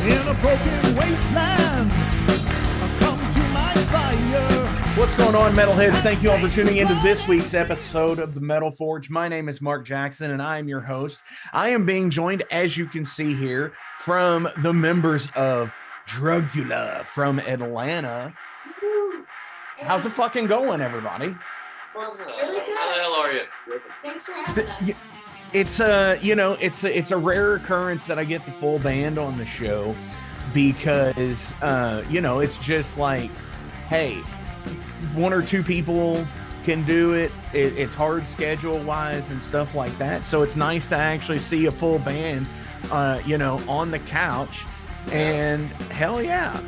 In a broken wasteland, come to my fire. What's going on, metalheads? Thank you all for tuning into this week's episode of the Metal Forge. My name is Mark Jackson, and I am your host. I am being joined, as you can see here, from the members of Drugula from Atlanta. How's it fucking going, everybody? Really good. How the hell are you? Thanks for having us. It's it's a rare occurrence that I get the full band on the show because it's just like, hey, one or two people can do it. It's hard schedule wise and stuff like that. So it's nice to actually see a full band, on the couch. And hell yeah.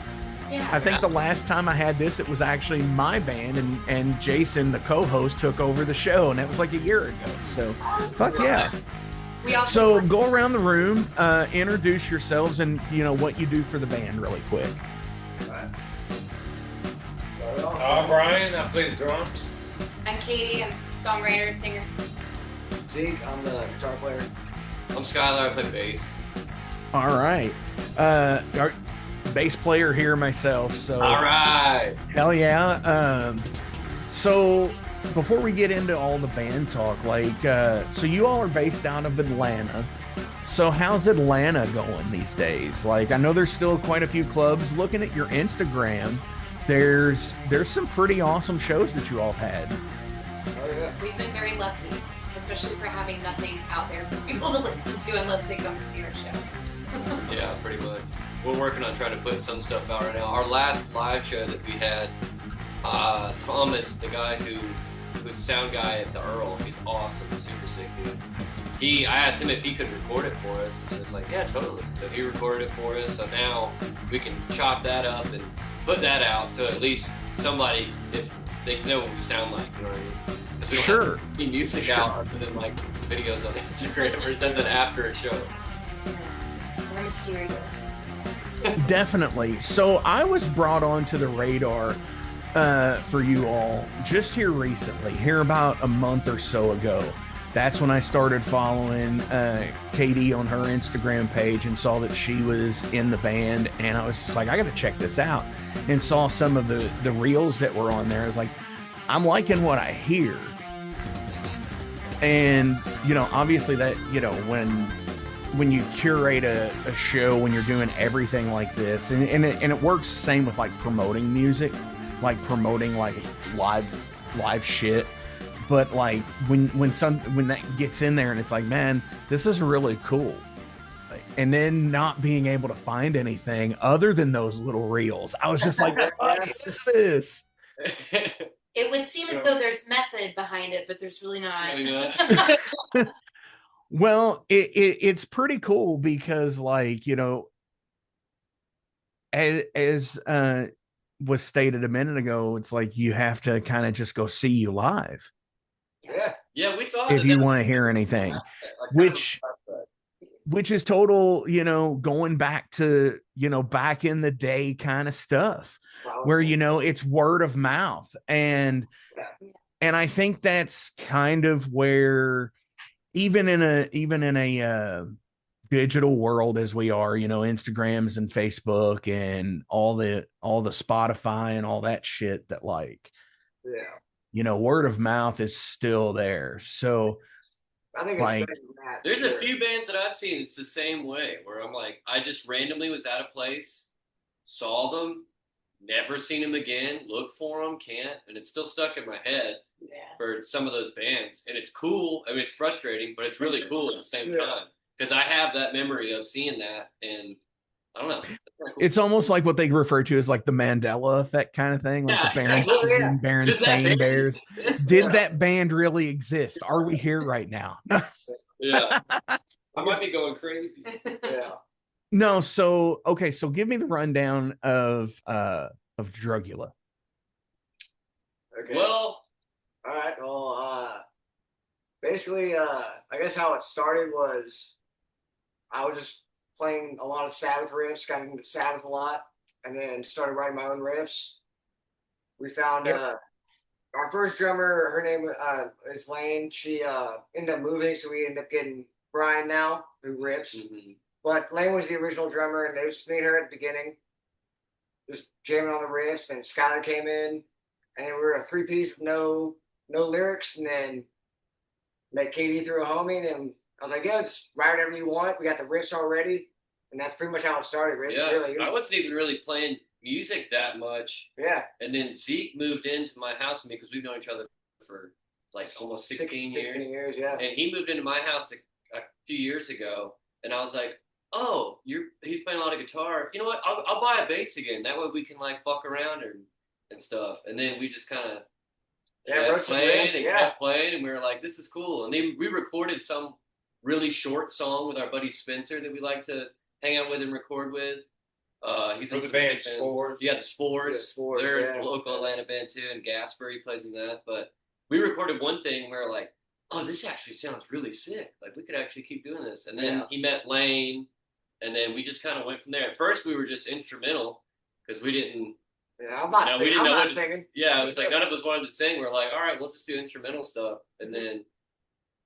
Yeah. I think the last time I had this, it was actually my band, and Jason, the co-host, took over the show, and that was like a year ago. So, fuck yeah. So go around the room, introduce yourselves, and what you do for the band, really quick. I'm Brian. I play the drums. I'm Katie. I'm songwriter, singer. Zeke, I'm the guitar player. I'm Skylar. I play bass. All right. Our bass player here myself. So All right. hell yeah. So before we get into all the band talk, so you all are based out of Atlanta. So how's Atlanta going these days? Like, I know there's still quite a few clubs. Looking at your Instagram, there's some pretty awesome shows that you all had. Oh yeah. We've been very lucky, especially for having nothing out there for people to listen to unless they come to your show. Yeah, pretty much. We're working on trying to put some stuff out right now. Our last live show that we had, Thomas, the guy who's sound guy at the Earl, he's awesome, super sick dude. I asked him if he could record it for us, and he was like, yeah, totally. So he recorded it for us, so now we can chop that up and put that out, so at least somebody, if they know what we sound like, you know what I mean? 'Cause we don't Sure. have any music out other than like videos on Instagram or something after a show. We're mysterious. Definitely. So I was brought onto the radar for you all just here recently, here about a month or so ago. That's when I started following Katie on her Instagram page and saw that she was in the band, and I was just like, I gotta check this out, and saw some of the reels that were on there. I was like, I'm liking what I hear. And obviously that when you curate a show, when you're doing everything like this, and it works the same with like promoting music, like promoting like live shit. But like when that gets in there and it's like, man, this is really cool. And then not being able to find anything other than those little reels, I was just like, what is this? It would seem as though there's method behind it, but there's really not. Well, it's pretty cool because, like, as was stated a minute ago, it's like you have to kind of just go see you live. Yeah, we thought if you want to hear anything, which is total, going back to, back in the day kind of stuff where, it's word of mouth. And I think that's kind of where, even in a digital world as we are, Instagrams and Facebook and all the Spotify and all that shit, that like, word of mouth is still there. So I think like, there's a few bands that I've seen, it's the same way, where I'm like, I just randomly was at a place, saw them, never seen them again, look for them, can't, and it's still stuck in my head for some of those bands. And it's cool. I mean, it's frustrating, but it's really cool at the same time, because I have that memory of seeing that, and I don't know. Cool. It's almost like what they refer to as like the Mandela effect kind of thing, like the Berenstain Bears. Did that band really exist? Are we here right now? Yeah. I might be going crazy. Yeah. No, so okay, so give me the rundown of Drugula. Okay. Well, all right. Well, basically, I guess how it started was I was just playing a lot of Sabbath riffs, got into Sabbath a lot, and then started writing my own riffs. We found our first drummer, her name is Lane. She ended up moving, so we ended up getting Brian now, who rips. But Lane was the original drummer, and it was just me and her at the beginning, just jamming on the riffs. And Skylar came in, and then we were a 3-piece with no lyrics. And then met Katie through a homie, and I was like, "Yeah, just write whatever you want. We got the riffs already." And that's pretty much how it started. Really, Yeah, really. I wasn't even really playing music that much. Yeah. And then Zeke moved into my house with me because we've known each other for like almost 16 years. 16 years, yeah. And he moved into my house a few years ago, and I was like, "Oh, he's playing a lot of guitar. You know what? I'll buy a bass again. That way we can like fuck around and stuff." And then we just kind of wrote some riffs, kept playing, and we were like, "This is cool." And then we recorded some really short song with our buddy Spencer that we like to hang out with and record with. He's in the band Spores. Yeah, the Spores. Yeah, Spores, They're a local Atlanta band too, and Gasper, he plays in that. But we recorded one thing, and we were like, "Oh, this actually sounds really sick. Like we could actually keep doing this." And then he met Lane, and then we just kind of went from there. At first, we were just instrumental because we didn't. Yeah, I'm not. We didn't I'm know not what. thinking. Yeah, it was like none of us wanted to sing. We're like, all right, we'll just do instrumental stuff. And then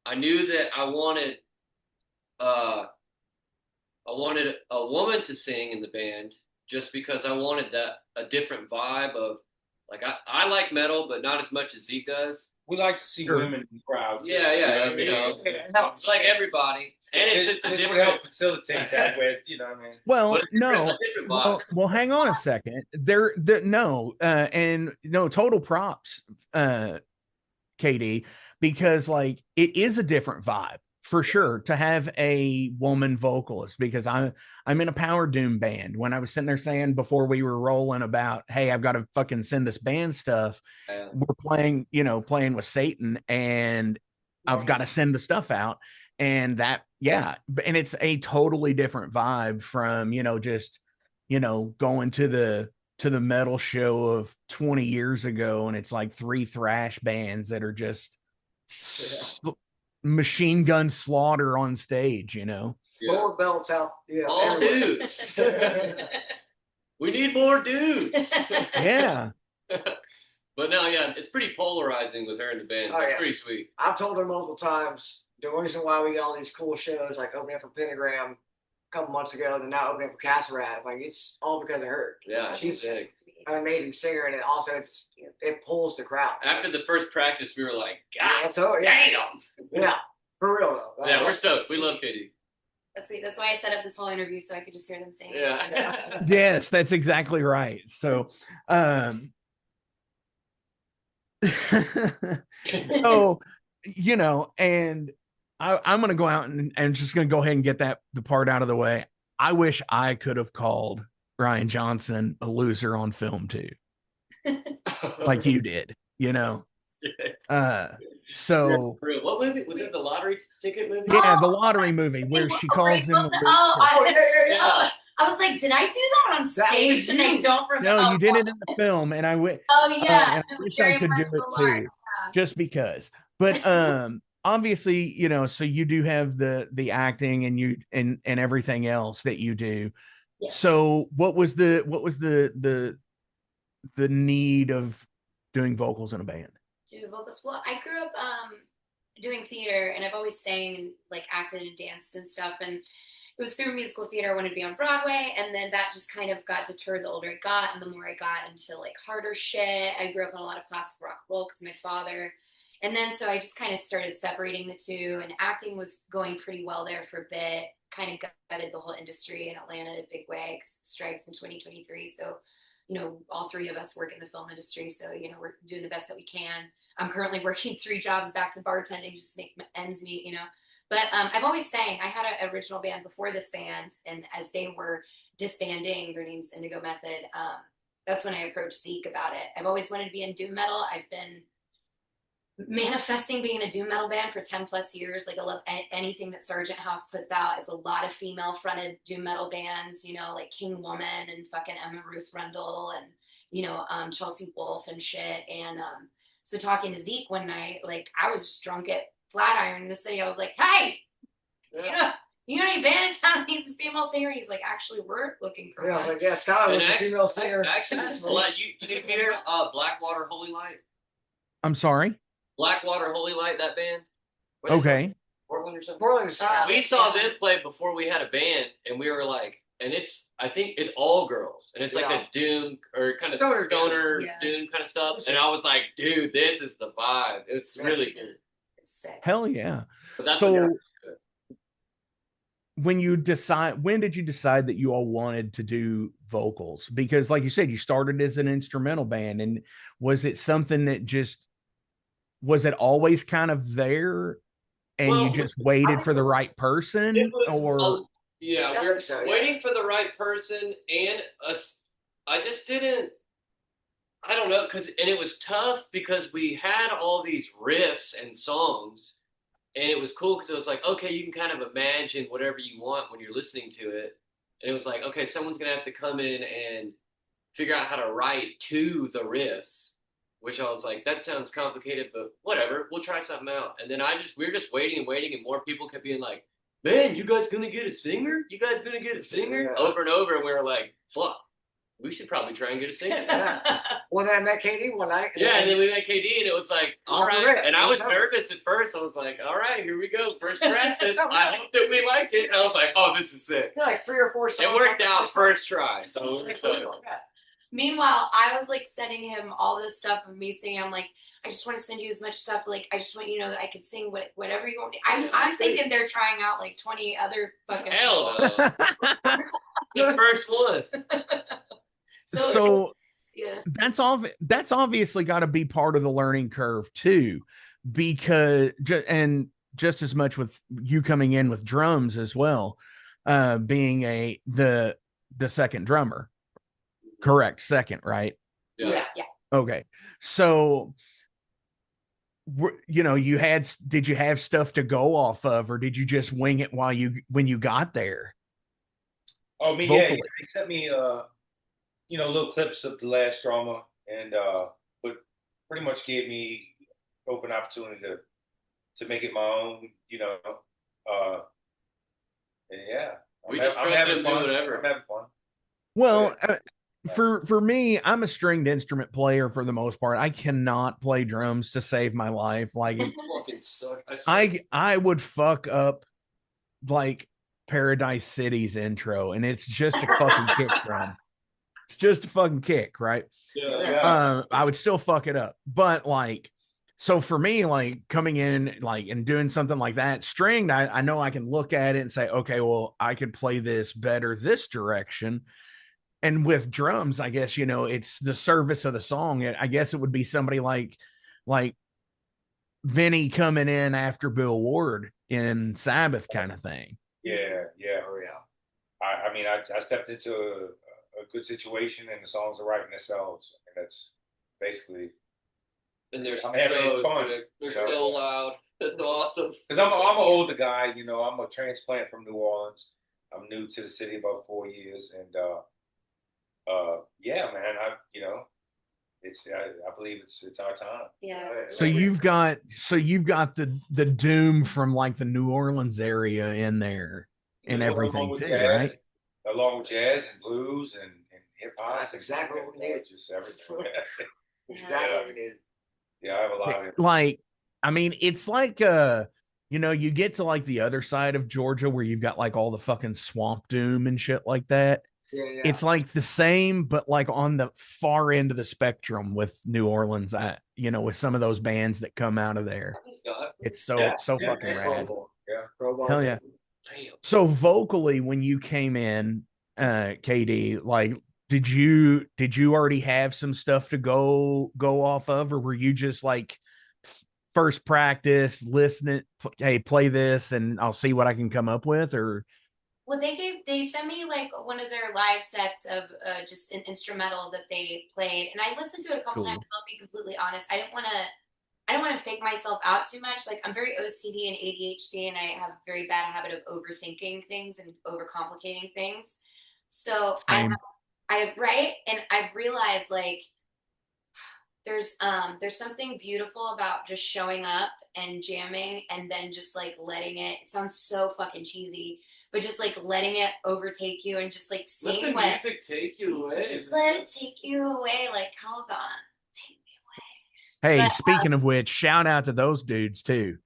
I knew that I wanted a woman to sing in the band just because I wanted a different vibe of like I like metal, but not as much as Zeke does. We like to see women in the crowd. Yeah, you know, it's like everybody, and it's just a this would different. help facilitate that with, you know what I mean? Well, But no. a different vibe. Well, hang on a second. Total props, KD, because like it is a different vibe for sure to have a woman vocalist, because I'm in a power doom band. When I was sitting there saying before we were rolling about, hey, I've got to fucking send this band stuff. We're playing with Satan, and I've got to send the stuff out. And that, and it's a totally different vibe from, just, going to the metal show of 20 years ago. And it's like 3 thrash bands that are just machine gun slaughter on stage, Bullet belts out. Yeah. All everywhere. dudes. We need more dudes. Yeah. But no, it's pretty polarizing with her in the band. Oh, It's yeah. pretty sweet. I've told her multiple times the reason why we got all these cool shows, like opening up for Pentagram a couple months ago, and then now opening up for Casserat. Like it's all because of her. Yeah, She's sick. an amazing singer, and it also it pulls the crowd. After the first practice, we were like, Yeah, God that's all. damn. Yeah, for real though. Yeah, we're stoked. We love Katie. That's sweet. That's why I set up this whole interview so I could just hear them sing. Yeah. Yes, that's exactly right. So, so, and I'm going to go out and just going to go ahead and get the part out of the way. I wish I could have called Ryan Johnson a loser on film too, like you did, so what movie was it? The lottery ticket movie? yeah, the lottery movie where she calls him the I was like, did I do that on stage? And I don't remember. No, you did it in the film, and I went. Oh yeah, and I wish I could do it too, just because. But obviously, so you do have the acting and everything else that you do. Yes. So what was the need of doing vocals in a band? Do vocals. Well, I grew up doing theater, and I've always sang and like acted and danced and stuff. And it was through musical theater I wanted to be on Broadway, and then that just kind of got deterred the older I got, and the more I got into like harder shit. I grew up on a lot of classical rock and roll because my father. And then so I just kind of started separating the two, and acting was going pretty well there for a bit. Kind of gutted the whole industry in Atlanta in a big way because strikes in 2023. So, all 3 of us work in the film industry. So, we're doing the best that we can. I'm currently working 3 jobs back to bartending just to make ends meet, But I've always sang. I had an original band before this band, and as they were disbanding, their name's Indigo Method, that's when I approached Zeke about it. I've always wanted to be in doom metal. I've been manifesting being in a doom metal band for 10 plus years. Like I love anything that Sargent House puts out. It's a lot of female fronted doom metal bands, like King Woman and fucking Emma Ruth Rundle and, Chelsea Wolfe and shit. And, so talking to Zeke one night, like I was just drunk at Flatiron in the city. I was like, hey, you know any band in town that needs a female singer? He's like, actually, we're looking for one. Like, Skylar was a female singer. Actually, you need to hear Blackwater Holy Light. I'm sorry. Blackwater Holy Light, that band. Okay. Portland or something. Portland's We saw them play before we had a band, and we were like, and I think it's all girls, and it's like a doom or kind of stoner doom kind of stuff. And I was like, dude, this is the vibe. It's really good. It's sick. Hell yeah. So when did you decide that you all wanted to do vocals? Because like you said, you started as an instrumental band, and was it something that was it always kind of there and you just waited for the right person? Yeah, we're waiting for the right person, and I just didn't. I don't know, and it was tough because we had all these riffs and songs, and it was cool because it was like, okay, you can kind of imagine whatever you want when you're listening to it, and it was like, okay, someone's gonna have to come in and figure out how to write to the riffs, which I was like, that sounds complicated, but whatever, we'll try something out. And then we were just waiting, and more people kept being like, man, you guys gonna get a singer? You guys gonna get a singer? Over and over, and we were like, fuck, we should probably try and get a singer. Well, then I met KD one night. And then we met KD, and it was like, all right. And I was nervous at first. I was like, all right, here we go. First practice. I hope that we like it. And I was like, oh, this is sick. Like 3 or 4 songs. It worked out first try. So we were so Meanwhile, I was like sending him all this stuff of me singing. I'm like, I just want to send you as much stuff. Like, I just want you to know that I could sing whatever you want. I'm thinking they're trying out like 20 other fucking hell no. The first one. So yeah, that's obviously got to be part of the learning curve too, because just as much with you coming in with drums as well, being the second drummer. Correct. Second, right? Yeah. Okay. So, did you have stuff to go off of, or did you just wing it when you got there? Oh, me, vocally? Yeah. He sent me, little clips of the last drama, and but pretty much gave me open opportunity to make it my own, and yeah. I'm having fun. I'm having fun. Well, for me, I'm a stringed instrument player for the most part. I cannot play drums to save my life. Like, fucking suck. I would fuck up like Paradise City's intro, and it's just a fucking kick drum. It's just a fucking kick, right? Yeah. I would still fuck it up, but like, so for me, like coming in like and doing something like that stringed, I know I can look at it and say, okay, well, I could play this better this direction. And with drums, I guess, it's the service of the song. I guess it would be somebody like Vinny coming in after Bill Ward in Sabbath kind of thing. Yeah. Oh, yeah. I mean, I stepped into a good situation, and the songs are writing themselves. And that's basically. And there's I'm having fun. They're still loud. That's awesome. Because I'm an older guy, I'm a transplant from New Orleans. I'm new to the city about 4 years, and yeah, man, I believe it's our time. Yeah. So you've got the doom from like the New Orleans area in there and everything too, jazz, right? Along with jazz and blues and hip hop. That's exactly what we needed. Just everything. Exactly what we needed. Yeah, I have a lot of like, I mean, it's like you get to like the other side of Georgia where you've got like all the fucking swamp doom and shit like that. Yeah. It's like the same, but like on the far end of the spectrum with New Orleans, with some of those bands that come out of there. It's so fucking rad. Yeah. Hell yeah. So vocally, when you came in, KD, like, did you already have some stuff to go off of, or were you just like first practice, listening, hey, play this and I'll see what I can come up with? Or well, they sent me like one of their live sets of just an instrumental that they played, and I listened to it a couple times. I'll be completely honest. I didn't want to fake myself out too much. Like, I'm very OCD and ADHD, and I have a very bad habit of overthinking things and overcomplicating things. So I right, and I've realized like there's something beautiful about just showing up and jamming and then just like letting it sounds so fucking cheesy, but just like letting it overtake you and just like seeing let the music take you away. Just let it take you away, like Calgon, take me away. Hey, speaking of which, shout out to those dudes too.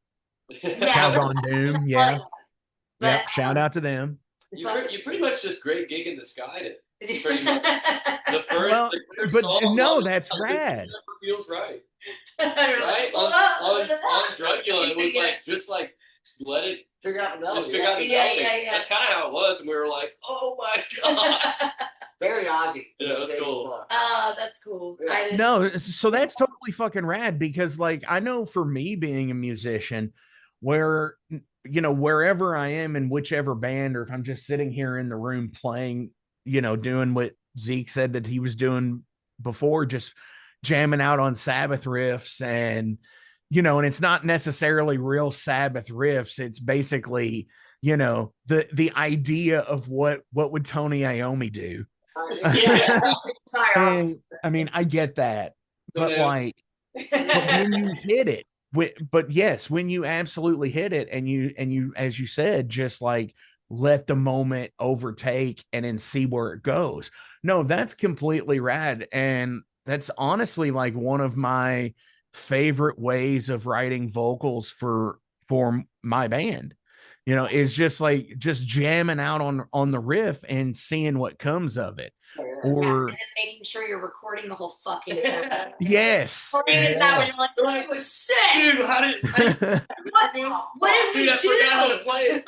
Calgon Doom, yeah. But, Yep, shout out to them. You pretty much just great gig in the sky. Pretty much. The Well, first but song no, on that's it rad. never feels right. Right? On Drugula, it was like just like let it Figure out the melody. just figure out the melody. Yeah. That's kind of how it was, and we were like, oh my god. Very Aussie. Yeah, that's cool. Oh, that's cool. Yeah. No, so that's totally fucking rad because, like, I know for me being a musician, where, you know, wherever I am in whichever band, or if I'm just sitting here in the room playing, you know, doing what Zeke said that he was doing before, just jamming out on Sabbath riffs, and, you know, and it's not necessarily real Sabbath riffs. It's basically, you know, the idea of what would Tony Iommi do. And I mean, I get that, but like, but when you hit it, but yes, when you absolutely hit it, and you, as you said, just like let the moment overtake and then see where it goes. No, that's completely rad. And that's honestly like one of my favorite ways of writing vocals for my band, you know, is just like just jamming out on the riff and seeing what comes of it. Or and then making sure you're recording the whole fucking thing. yes. It was sick. Dude, how did what did we do? I forgot how to play it.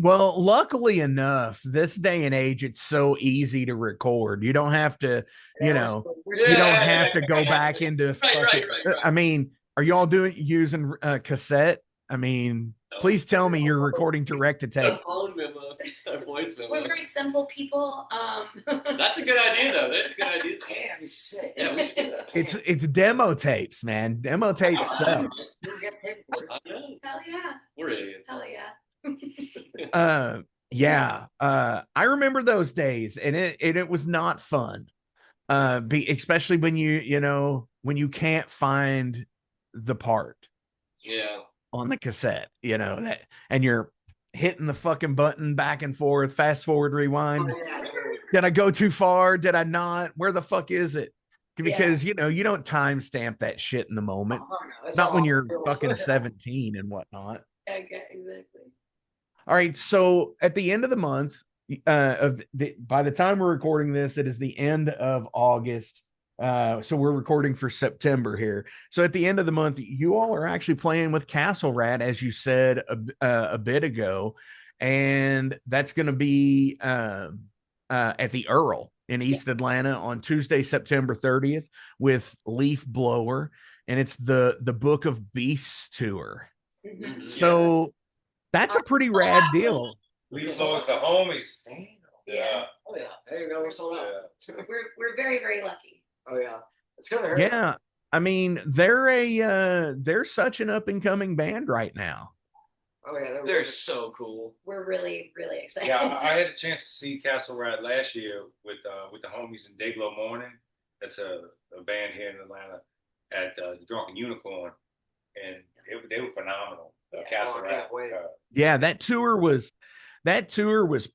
Well, luckily enough, this day and age, it's so easy to record. You don't have to, you know, you don't have to go back into fucking, right. I mean, are y'all using cassette? I mean, please tell me you're recording direct to tape. Phone memo, voice memo. We're very simple people. That's a good idea, though. That's a good idea. Damn, he's sick. Yeah, we should do that. It's demo tapes, man. Demo tapes sell. Hell yeah. We're idiots. Hell yeah. I remember those days, and it was not fun. Especially when when you can't find the part on the cassette, you know, that, and you're hitting the fucking button back and forth, fast forward, rewind. Did I go too far? Did I not? Where the fuck is it? Because you know, you don't timestamp that shit in the moment. Not when you're fucking 17 and whatnot. Okay, exactly. All right, so at the end of the month, by the time we're recording this, it is the end of August. So we're recording for September here. So at the end of the month, you all are actually playing with Castle Rat, as you said a bit ago, and that's going to be at the Earl in East Atlanta on Tuesday, September 30th, with Leaf Blower, and it's the Book of Beasts tour. Mm-hmm. So that's a pretty rad deal. Leaf Blower's the homies. Yeah. Oh yeah. There you go. We're sold out. We're very, very lucky. Oh yeah. It's gonna hurt. Yeah. I mean, they're such an up and coming band right now. Oh yeah. They're so cool. We're really, really excited. Yeah, I had a chance to see Castle Rat last year with the homies in Dayglow Morning. That's a band here in Atlanta at the Drunken Unicorn, and they were phenomenal. Castle Rat. Yeah, that tour was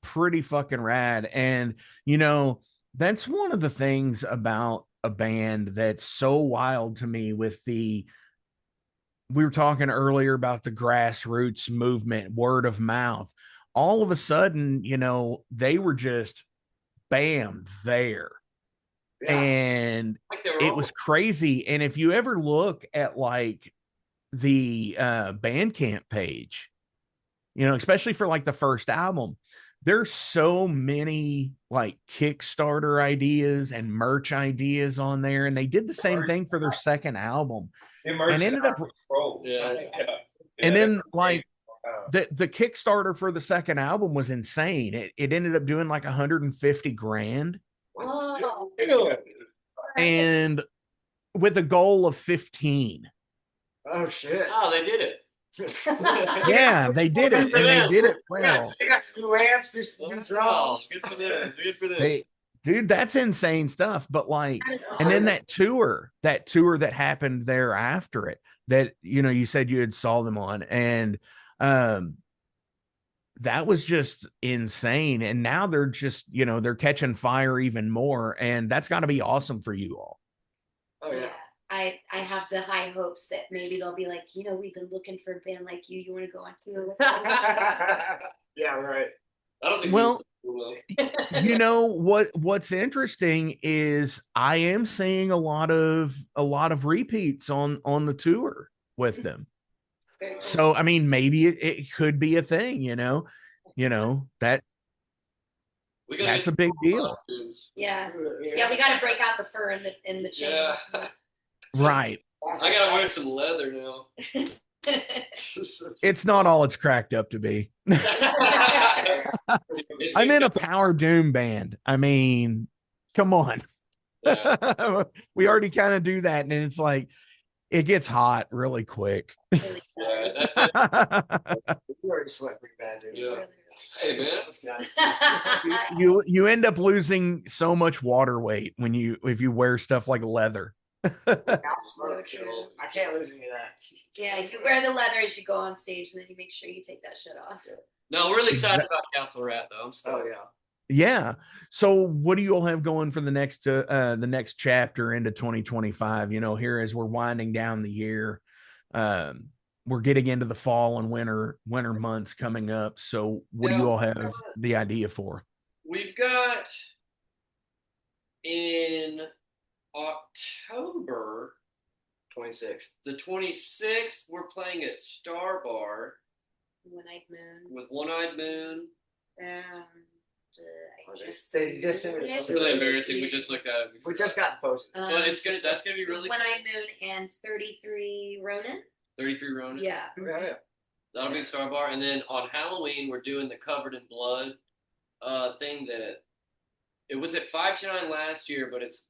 pretty fucking rad. And you know, that's one of the things about a band that's so wild to me. We were talking earlier about the grassroots movement, word of mouth. All of a sudden, you know, they were just bam there. Yeah. And it was crazy. And if you ever look at like the Bandcamp page, you know, especially for like the first album, there's so many like Kickstarter ideas and merch ideas on there, and they did the same thing for their second album, and ended up and then like the Kickstarter for the second album was insane. It ended up doing like 150 grand, and with a goal of 15. Oh shit! Oh, they did it. Yeah, they did it, and they did it well. They got some new amps, there's some new drums. Good for them. Good for them. Dude, that's insane stuff. But like, and then that tour that happened there after it, that, you know, you said you had saw them on, and that was just insane. And now they're just, you know, they're catching fire even more, and that's got to be awesome for you all. Oh yeah. I have the high hopes that maybe they'll be like, you know, we've been looking for a band like you. You want to go on tour? Yeah, right. I don't think Well, we will. you know what's interesting is I am seeing a lot of repeats on the tour with them. Very cool. So I mean, maybe it could be a thing, that We gotta that's get a big some deal. costumes. Yeah, we got to break out the fur and the chains. Yeah. Right. I gotta wear some leather now. It's not all it's cracked up to be. I'm in a power doom band. I mean, come on. Yeah. We already kind of do that, and it's like it gets hot really quick. Yeah, that's it. You already sweat pretty bad, dude. Yeah. Hey man. You end up losing so much water weight if you wear stuff like leather. So true. I can't lose any of that. Yeah, you wear the leather as you go on stage, and then you make sure you take that shit off. No, we're really excited about Castle Rat though. I'm Oh sorry. yeah. Yeah. So what do you all have going for the next chapter into 2025? Here as we're winding down the year, we're getting into the fall and winter months coming up. So what do you all have the idea for? We've got in October 26. the 26th, we're playing at Star Bar One-eyed moon. with One-Eyed Moon. They just sent me- It's really embarrassing. We just looked at it. We just got posted. Well, that's gonna be really One-eyed moon and 33 Ronin. 33 Ronin. Yeah. Yeah. That'll be the Star Bar. And then on Halloween, we're doing the Covered in Blood thing that it was at 529 last year, but it's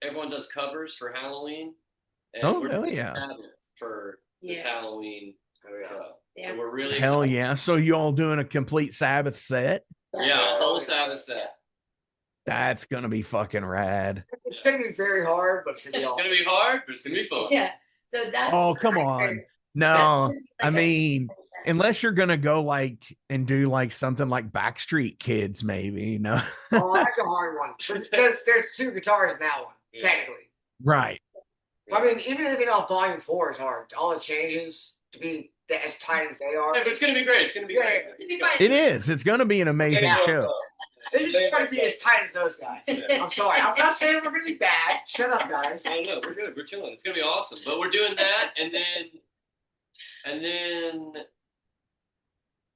everyone does covers for Halloween. And Oh, we're hell doing yeah. Sabbath for this Halloween. Oh yeah. Yeah. So we're really Hell excited. yeah. So you all doing a complete Sabbath set? Yeah, whole Sabbath set. That's gonna be fucking rad. It's gonna be very hard, but it's gonna be It's awesome. gonna be hard, but it's gonna be fun. Yeah. So that's. Oh, come on. No, I mean, unless you're gonna go and do something like Backstreet Kids, maybe. No. Oh, that's a hard one. There's two guitars in that one, Yeah. technically. Right. I mean, even anything on Volume 4 is hard. All the changes to be as tight as they are. Yeah, but it's gonna be great. It's gonna be great. It'd be fine. It is. It's gonna be an amazing Yeah. show. They just try to be as tight as those guys. I'm sorry. I'm not saying we're gonna be bad. Shut up, guys. I don't know. We're good. We're chilling. It's gonna be awesome. But we're doing that, and then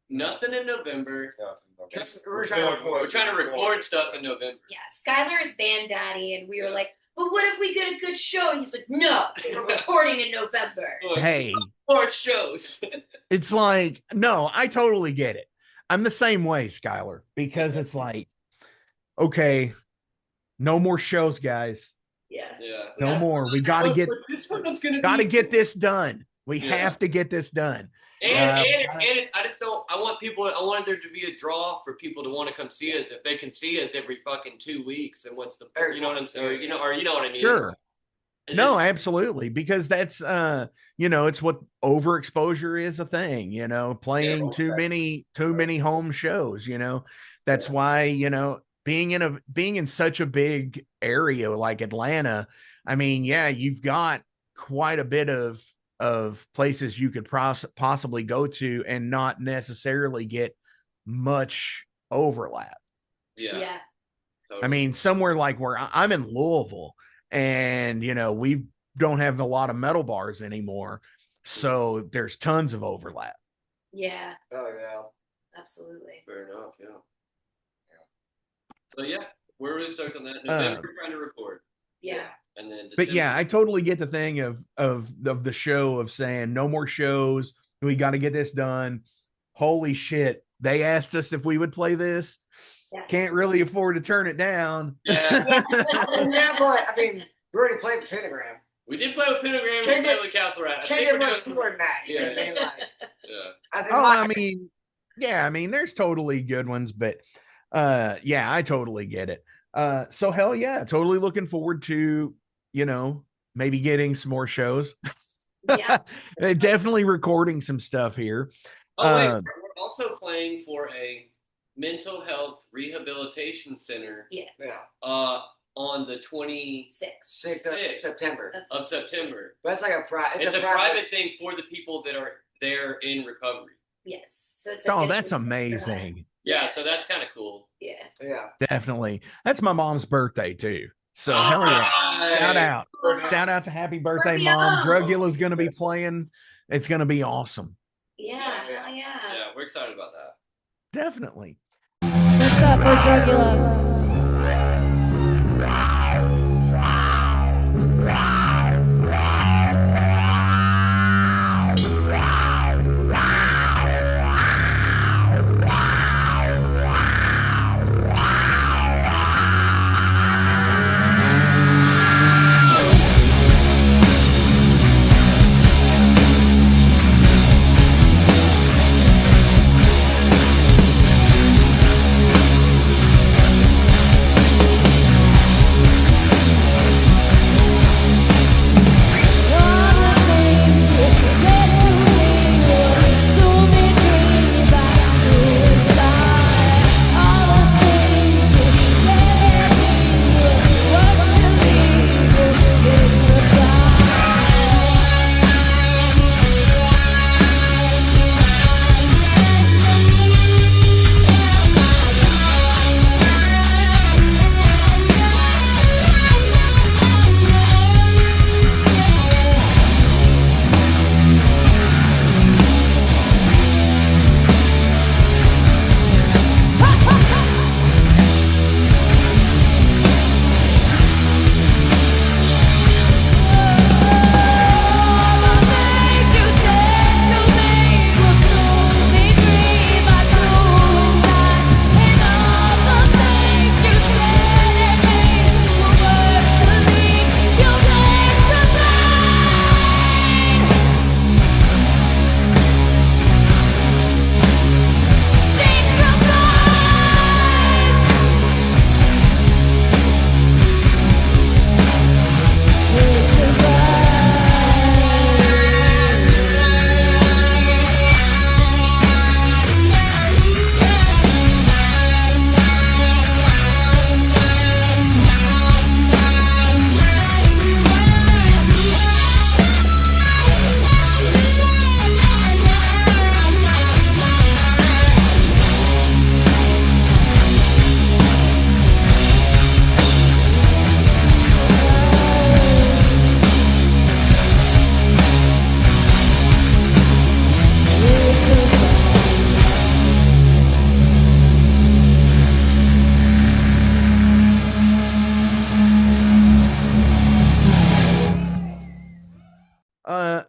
nothing in November. We're trying to record. We're trying to record stuff in November. Yeah, Skylar is band daddy, and we were like, but what if we get a good show? And he's like, no, we're recording in November. Hey, More shows. it's like, no, I totally get it. I'm the same way, Skylar, because it's like, okay, no more shows, guys. Yeah. Yeah. No more. We gotta get this done. We have to get this done. And it's I just don't. I want there to be a draw for people to want to come see us if they can see us every fucking 2 weeks. And what's the you know what I'm saying? Or you know what I mean? Sure. No, absolutely, because that's it's what overexposure is a thing, playing too many home shows, that's why, being in such a big area like Atlanta, I mean, yeah, you've got quite a bit of places you could possibly go to and not necessarily get much overlap. Yeah. Totally. I mean, somewhere like where I'm in Louisville, and we don't have a lot of metal bars anymore, so there's tons of overlap. Yeah. Oh yeah. Absolutely. Fair enough. Yeah. So yeah, we're really stoked on that. November we're trying to record. Yeah. And then But yeah, I totally get the thing of the show of saying no more shows. We got to get this done. Holy shit. They asked us if we would play this. Yeah. Can't really afford to turn it down. Yeah. Yeah, but I mean, we already played with Pentagram. We did play with Pentagram. Can't We get- played with Castle Rat. Can't get much more than that. You know what I mean? Like, Yeah. I think Oh, my- I mean, yeah, I mean, there's totally good ones, but yeah, I totally get it. So hell yeah, totally looking forward to, maybe getting some more shows. Yeah. Definitely recording some stuff here. Oh wait, we're also playing for a mental health rehabilitation center. Yeah. yeah. on the 26th 6th of September. of September. But it's like It's a private thing for the people that are there in recovery. Yes. So it's Oh, that's amazing. Yeah, so that's kind of cool. Yeah. Definitely. That's my mom's birthday too. So hell yeah. Shout out to happy birthday, Mom. Drugula's going to be playing. It's going to be awesome. Yeah. Hell yeah. Yeah, we're excited about that. Definitely. What's up for Drugula?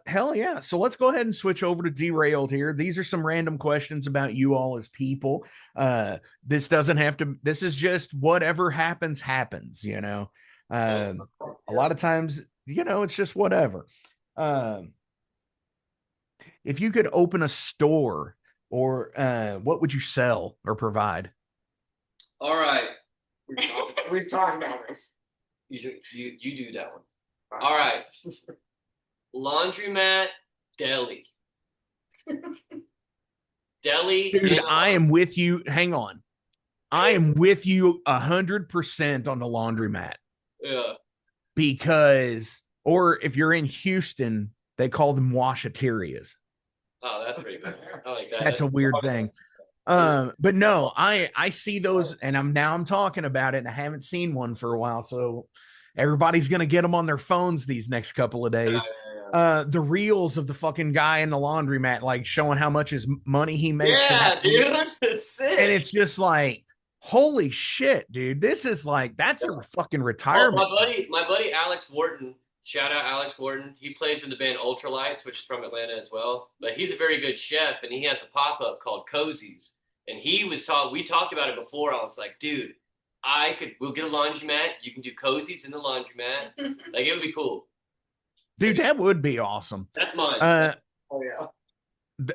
Hell yeah. So let's go ahead and switch over to Derailed here. These are some random questions about you all as people. This doesn't have to, this is just whatever happens, you know. A lot of times, you know, it's just whatever. If you could open a store, or what would you sell or provide? All right. We've talked about this. You do that one. All right. Laundromat deli. Deli. Dude, I am with you. Hang on. I am with you 100% on the laundromat. Yeah. Because, or if you're in Houston, they call them washaterias. Oh, that's pretty good. I like that. That's a weird thing. But no, I see those, and I'm talking about it, and I haven't seen one for a while. So everybody's gonna get them on their phones these next couple of days. The reels of the fucking guy in the laundromat, like showing how much his money he makes. Yeah, dude, it's sick. And it's just like, holy shit, dude, this is like, that's a fucking retirement. My buddy Alex Wharton, shout out Alex Wharton. He plays in the band Ultralights, which is from Atlanta as well. But he's a very good chef, and he has a pop-up called Cozy's. And we talked about it before. I was like, dude, we'll get a laundromat. You can do Cozy's in the laundromat. Like, it would be cool. Dude, that would be awesome. That's mine. Oh yeah.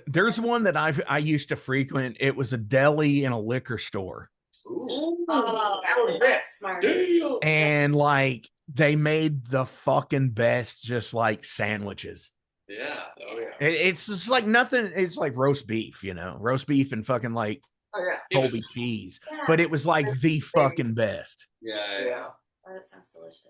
There's one that I used to frequent. It was a deli and a liquor store. Ooh. Oh, that was Riffs. smart. Damn. And like, they made the fucking best, just like sandwiches. Yeah. Oh yeah. It's just like nothing. It's like roast beef, you know, roast beef and fucking like Oh yeah. Colby cheese. But it was like the fucking best. Yeah. Yeah. Oh, that sounds delicious.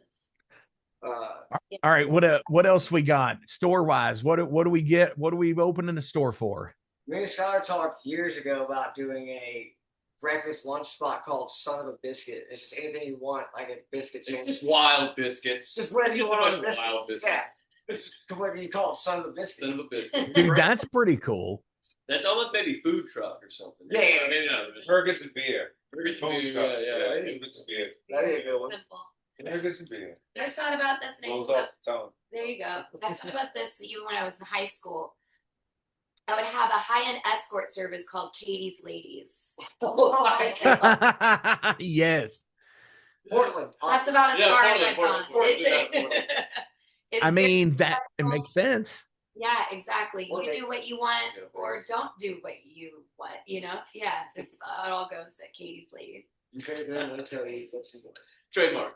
All right, what else we got store wise? What do we get? What do we open in the store for? Me and Skylar talked years ago about doing a breakfast lunch spot called Son of a Biscuit. It's just anything you want, like a biscuit sandwich. It's just wild biscuits. Just whatever you want on a Wild biscuit. biscuits. Yeah. This is what you call it, Son of a Biscuit. Son of a biscuit. Dude, that's pretty cool. That almost maybe food truck or something. Yeah. I mean, Burgers and beer. Burgers Food and beer, truck. yeah. Burgers and beer. That'd be a good one. Simple. Burgers and beer. I thought about this name. Rolls off the tongue. There you go. I thought about this even when I was in high school. I would have a high-end escort service called Katie's Ladies. Oh my God. Yes. Portland. That's about as far as I've gone. Portland. It's I mean, very that it makes sense. Yeah, exactly. You Okay. do what you want Yeah, or don't do what you want, you know? Yeah, it's it all goes at Katie's Ladies. You can't do it until you. Trademark.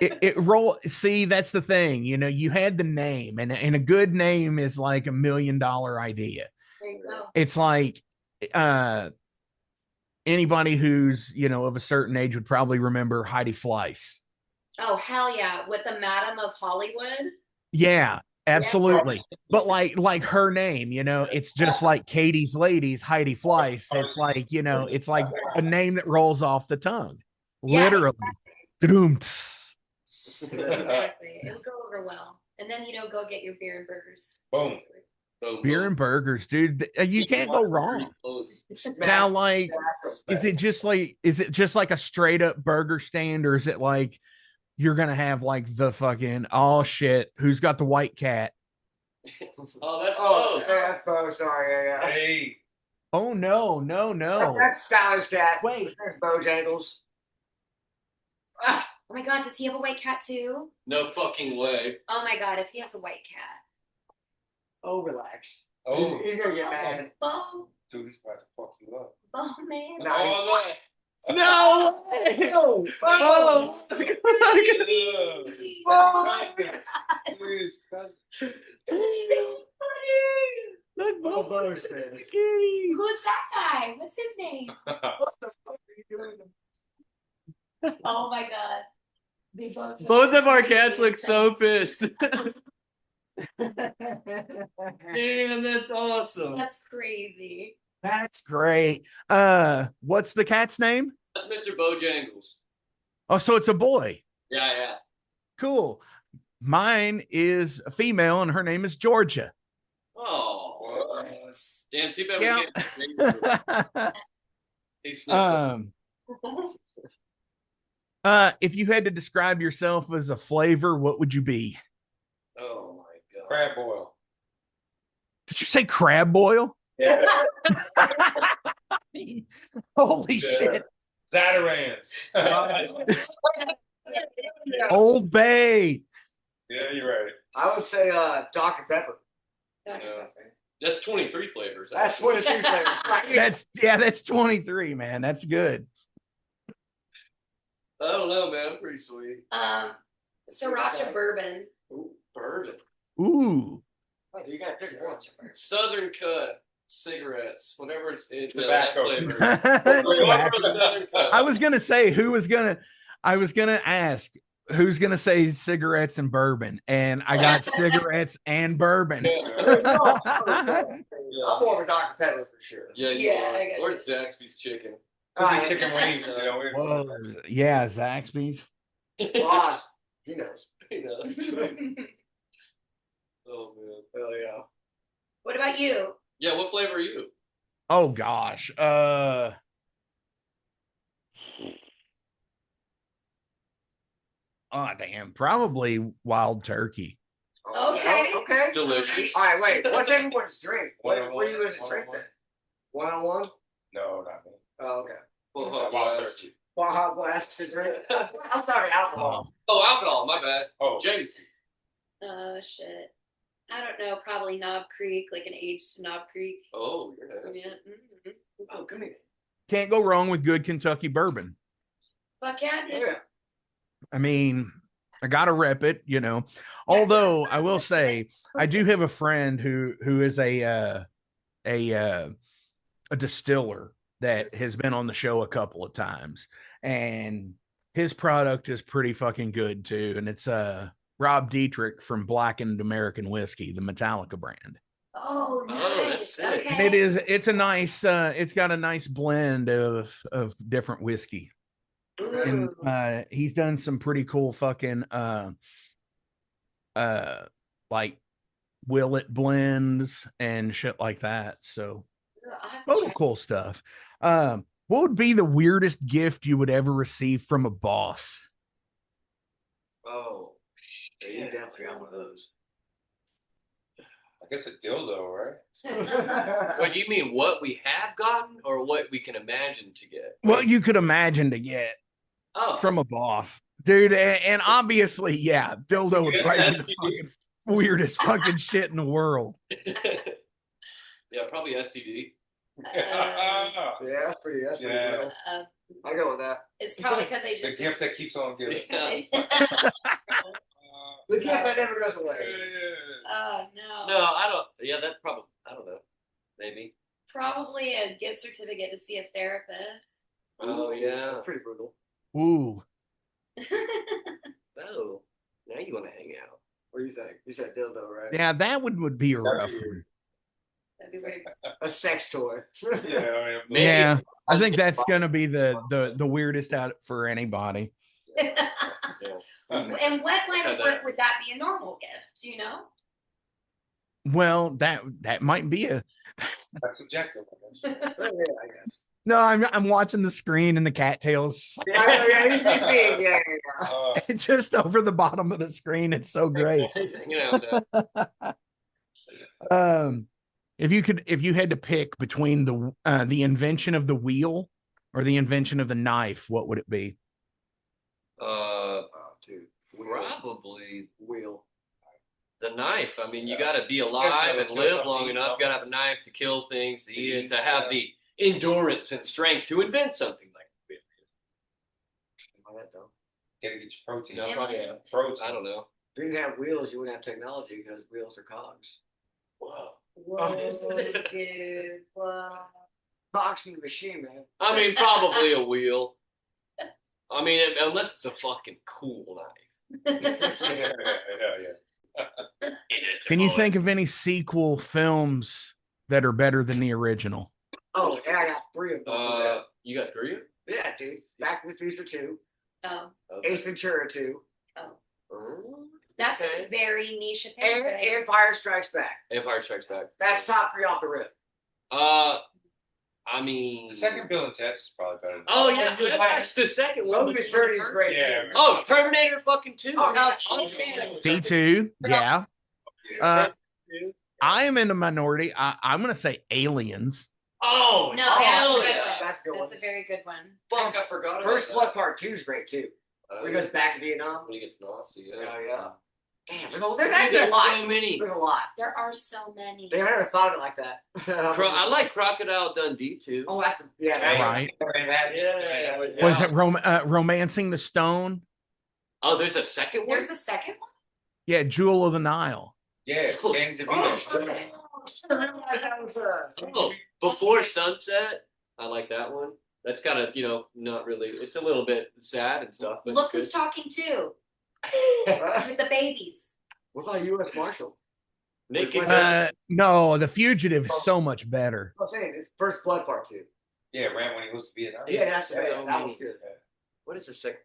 It roll. See, that's the thing. You know, you had the name, and a good name is like $1 million idea. There you go. It's like anybody who's, you know, of a certain age would probably remember Heidi Fleiss. Oh, hell yeah. With the Madam of Hollywood. Yeah, absolutely. But like her name, you know, it's just like Katie's Ladies, Heidi Fleiss. It's like, you know, it's like a name that rolls off the tongue. Yeah, Literally. Doom-ts. Exactly. It would go over well. And then, you know, go get your beer and burgers. Boom. Beer and burgers, dude. You can't go wrong. Now, like, is it just like a straight up burger stand, or is it like you're gonna have like the fucking oh shit, who's got the white cat? Oh, that's Oh, that's Bo. Sorry, yeah. Hey. Oh no. That's Skylar's cat. Wait. There's Bojangles. Ah, Oh my God, does he have a white cat too? No fucking way. Oh my God, if he has a white cat. oh, relax. Oh. He's gonna get mad. Bo, Dude, he's about to fuck you up. Bo, man. No. Oh, No. No. Oh. Please, cousin. Oh, Bo's says. Who's that guy? What's his name? Oh my God. Both of our cats look so pissed. Damn, that's awesome. That's crazy. That's great. What's the cat's name? That's Mr. Bojangles. Oh, so it's a boy. Yeah. Cool. Mine is a female, and her name is Georgia. Oh. Damn, too bad Yeah. we can't. He's sniffed If you had to describe yourself as a flavor, what would you be? Oh my God. Crab boil. Did you say crab boil? Yeah. Holy shit. Zatarans. Old Bay. Yeah, you're right. I would say Dr. Pepper. That's 23 flavors. That's actually. 22 flavors. That's 23, man. That's good. I don't know, man. I'm pretty sweet. Sriracha bourbon. Ooh, bourbon. Ooh. Oh, you gotta pick one. Southern cut cigarettes. Whatever it's Tobacco. flavor. Tobacco. I was gonna say I was gonna ask who's gonna say cigarettes and bourbon, and I got cigarettes and bourbon. I'm more of a Dr. Pepper for sure. Yeah, Yeah, I got or you. Zaxby's chicken. Chicken wings, you know. Whoa, yeah, Zaxby's. Oz, he knows. You know. Oh man. Hell yeah. What about you? Yeah, what flavor are you? Oh gosh. Oh damn, probably wild turkey. Okay. Okay. Delicious. All right, wait. What's everyone's drink? One-on-one. What are you guys drink then? One-on-one? No, not me. Oh, okay. Well, Wild hot turkey. Well, hot blast to drink. I'm sorry, alcohol. Oh, alcohol. My bad. Oh, Jameson. Oh shit. I don't know. Probably Knob Creek, like an aged Knob Creek. Oh, you're nice. Yeah. Mm-hmm. Oh, come here. Can't go wrong with good Kentucky bourbon. Fuck yeah, dude. Yeah. I mean, I gotta rep it, you know. Although I will say, I do have a friend who is a distiller that has been on the show a couple of times, and his product is pretty fucking good too, and it's Rob Dietrich from Blackened American Whiskey, the Metallica brand. Oh, Oh, that's nice. sick. Okay. And it's a nice it's got a nice blend of different whiskey. And Ooh. he's done some pretty cool fucking like Willet blends and shit like that. So I'll have to total check. cool stuff. What would be the weirdest gift you would ever receive from a boss? Oh, Yeah, you definitely got one of those. I guess a dildo, right? what do you mean? What we have gotten, or what we can imagine to get? What you could imagine to get Oh, from a boss, dude. And obviously, yeah, dildo would probably be the fucking weirdest fucking shit in the world. yeah, probably STD. Yeah, that's pretty Yeah. real. I go with that. It's probably because I The just gift that keeps on giving. The gift that never goes away. Oh no. No, I don't. Yeah, that probably. I don't know. Maybe. Probably a gift certificate to see a therapist. Oh yeah. Pretty brutal. Ooh, Oh, now you want to hang out? What do you think? You said dildo, right? yeah, that would be a rough one. That'd be weird. A sex toy. Yeah, Maybe. Yeah, I think that's gonna be the weirdest out for anybody. Yeah. And what line of Yeah, work would that be a normal gift? Do you know? Well, that might be a that's subjective. Yeah, I guess. no. I'm watching the screen and the cattails just, Yeah, he's being, yeah. just over the bottom of the screen. It's so great. You know. If you had to pick between the invention of the wheel or the invention of the knife, what would it be? Uh, Dude. probably Wheel. the knife. I mean, you got to be alive and live long enough. You got to have a knife to kill things, to eat it, to have the endurance and strength to invent something like that. That though. Gotta get your protein. No, probably have Protein. I don't know. If you didn't have wheels, you wouldn't have technology because wheels are cogs. Whoa. Whoa, dude. Whoa. Cogs in the machine, man. I mean, probably a wheel. I mean, unless it's a fucking cool knife. Yeah. Can you think of any sequel films that are better than the original? Oh, and I got 3 of them. You got 3? Yeah, dude. Back to the Future 2. Oh. Okay. Ace Ventura 2. That's Okay. a very niche And opinion. Empire Strikes Back. Empire Strikes Back. That's top 3 off the rip. I mean, The second Bill and Ted's is probably better. Oh yeah, that's the second one. Logan Journey is great. Yeah. Oh, Terminator fucking 2. Oh, yeah. D2, yeah. I am in a minority. I'm gonna say Aliens. Oh No, hell that's a good yeah! one. That's a good That's one. a very good one. Fuck, I forgot. First about Blood that. Part 2 is great too. When he goes back to Vietnam. When he gets Nazi. Yeah, Yeah. yeah. Damn, There's there's actually a lot. so many. There's a lot. There are so many. They never thought of it like that. I like Crocodile Dundee too. Oh, that's the, yeah. That Right. Yeah. Was it Romancing the Stone? Oh, there's a second one. There's a second one? Yeah, Jewel of the Nile. Yeah, Danny DeVito. Oh, Before Sunset. I like that one. That's kind of, not really. It's a little bit sad and stuff. But Look it's who's talking too. good. With the babies. What about U.S. Marshal? Nick, No, The Fugitive is so much better. I'm saying it's First Blood Part 2. Yeah, right when he goes to Vietnam. Yeah, that's Yeah, that was good. what is the second?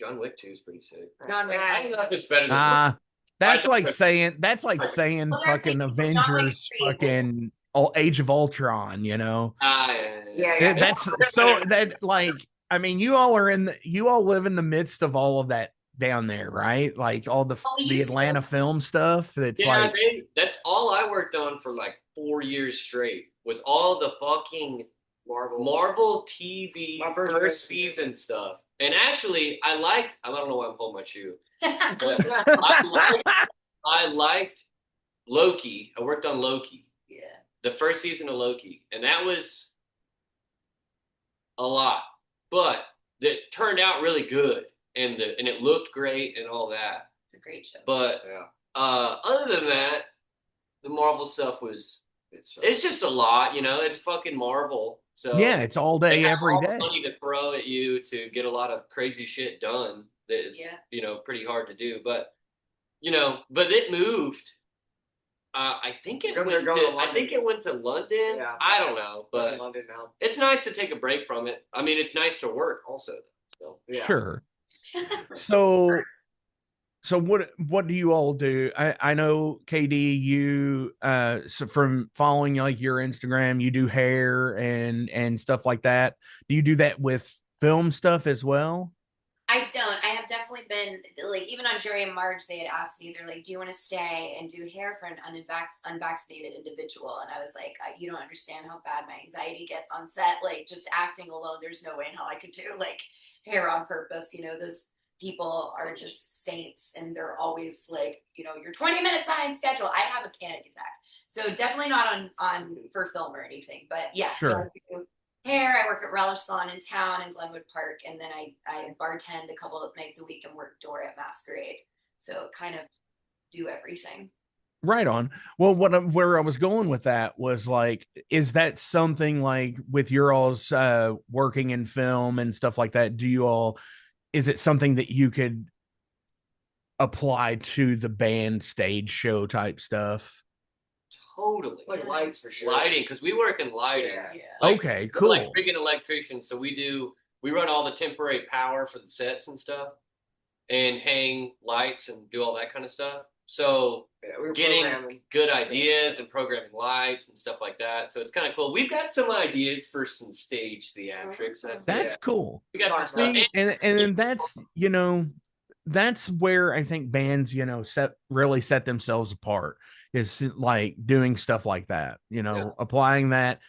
John Wick 2 is pretty sick. John Wick. I don't know if it's better than. That's like saying fucking Well, that's Avengers, like John Wick 3. fucking Age of Ultron. Yeah. That's so that like I mean you all live in the midst of all of that down there, right? Like all the Atlanta film stuff. That's like that's all I worked on for like 4 years straight. Was all the fucking Marvel TV My first season. season stuff. And actually, I don't know why I'm holding my shoe. But I liked Loki. I worked on Loki. Yeah. The first season of Loki. And that was a lot. But it turned out really good. And it looked great and all that. It's a great show. But other than that, the Marvel stuff was it's just a lot, it's fucking Marvel. So Yeah, it's all they day, have every all the day. money to throw at you to get a lot of crazy shit done that is, Yeah. you know, pretty hard to do. But, you know, but it moved. I think it They're went going to, to I think it went to London. Yeah. I don't know, But but London now. it's nice to take a break from it. I mean, it's nice to work also. So. Yeah. Sure. So what do you all do? I know KD, you so from following like your Instagram, you do hair and stuff like that. Do you do that with film stuff as well? I don't. I have definitely been like, even on Jury and Marge, they had asked me, they're like, "Do you want to stay and do hair for an unvaccinated individual?" And I was like, "You don't understand how bad my anxiety gets on set. Like, just acting alone, there's no way in hell I could do like hair on purpose. You know, those people are just saints, and they're always like, you know, you're 20 minutes behind schedule. I'd have a panic attack. So definitely not on for film or anything. But yeah, Sure. so I do hair. I work at Relish Salon in town in Glenwood Park, and then I bartend a couple of nights a week and work door at Masquerade. So kind of do everything. Right on. Well, where I was going with that was like, is that something like with your all's working in film and stuff like that? Do you all, is it something that you could apply to the band stage show type stuff? Totally. Like lights for sure. Lighting, because we work in lighting. Yeah. Like, Okay, we're cool. like freaking electricians, so we run all the temporary power for the sets and stuff, and hang lights and do all that kind of stuff. So Yeah, we were getting programming. good ideas and programming lights and stuff like that. So it's kind of cool. We've got some ideas for some stage theatrics. I think. That's cool. We got some See, stuff. and that's, you know, that's where I think bands, you know, really set themselves apart, is like doing stuff like that, you know, applying that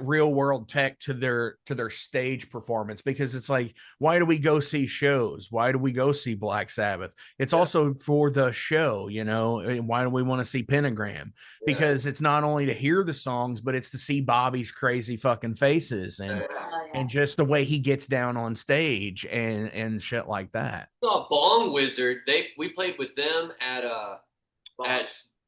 real world tech to their stage performance. Because it's like, why do we go see shows? Why do we go see Black Sabbath? It's also for the show, you know. Why do we want to see Pentagram? Because it's not only to hear the songs, but it's to see Bobby's crazy fucking faces and just the way he gets down on stage and shit like that. Saw Bong Wizard. We played with them at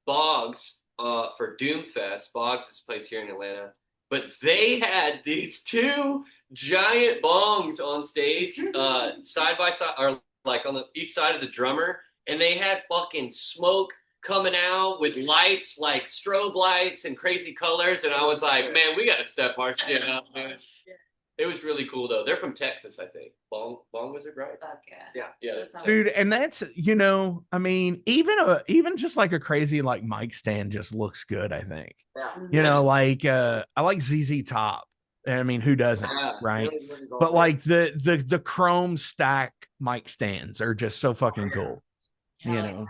Boggs for Doomfest. Boggs is a place here in Atlanta. But they had these two giant bongs on stage, side by side, or like on each side of the drummer, and they had fucking smoke coming out with lights, like strobe lights and crazy colors. And I was like, man, we got to step our shit up, man. It was really cool though. They're from Texas, I think. Bong Wizard, right? Fuck yeah. Yeah. Dude, and that's, you know, I mean, even just like a crazy like mic stand just looks good, I think. Yeah. You know, like I like ZZ Top. I mean, who doesn't, right? But like the chrome stack mic stands are just so fucking cool. You know.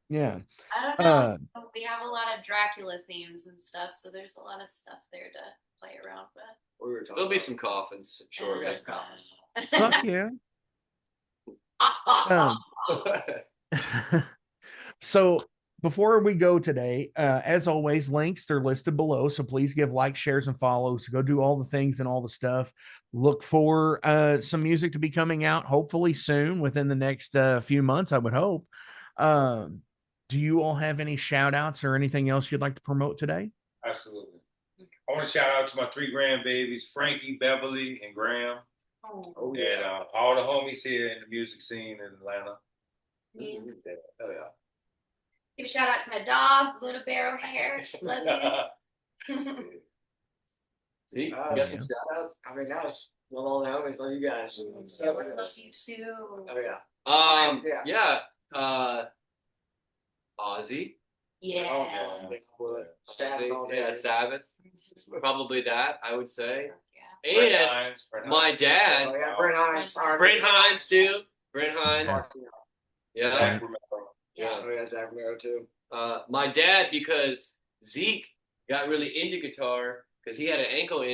Yeah. I don't know. We have a lot of Dracula themes and stuff, so there's a lot of stuff there to play around with. There'll be some coffins, sure. Yeah. Coffins. Fuck yeah. So before we go today, as always, links are listed below. So please give likes, shares, and follows. Go do all the things and all the stuff. Look for some music to be coming out, hopefully soon, within the next few months, I would hope. Do you all have any shout outs or anything else you'd like to promote today? Absolutely. I want to shout out to my 3 grandbabies, Frankie, Beverly, and Graham. Oh, And all the homies here in the music scene in Atlanta. Yeah. Oh, yeah. Give a shout out to my dog, Luna Barrow Hair. Love you. See, you got some shout outs? I mean, love all the homies. Love you guys. Love you too. Oh, yeah. Ozzy. Yeah. Sabbath. Probably that, I would say. Yeah. And my dad. Oh, yeah, Brent Hines. Brent Hines too. Brent Hines. Yeah. Zach Romero. Yeah. Oh, yeah, Zach Romero too. My dad, because Zeke got really into guitar because he had an ankle